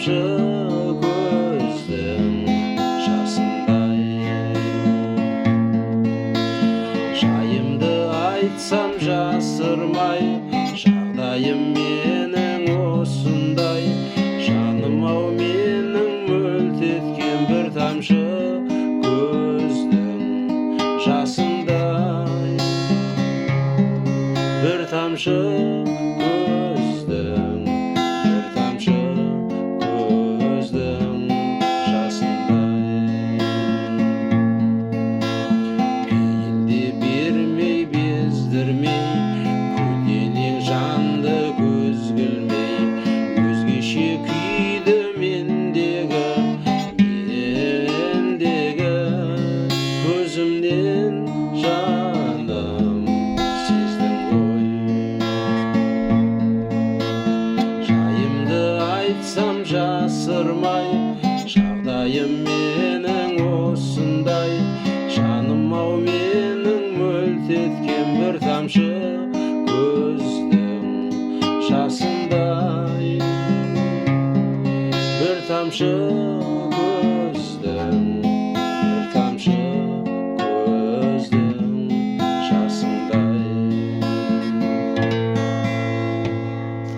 тамшы көздің жасындай. Жайымды айтсам жасырмай, жағдайым менің осындай. Жаным-ау менің мөлт еткен бір тамшы көздің жасындай. Bir тамшы көздің, bir тамшы көздің жасындай. Пейілде бермей, бездірмей, көлденең жанды көз кілмей, өзгеше күйді мендегі көзімнен жаным сездің ғой. Жайымды айтсам жасырмай, жағдайым менің осындай. Жаным-ау менің мөлт еткен бір тамшы көздің жасындай. Bir тамшы көздің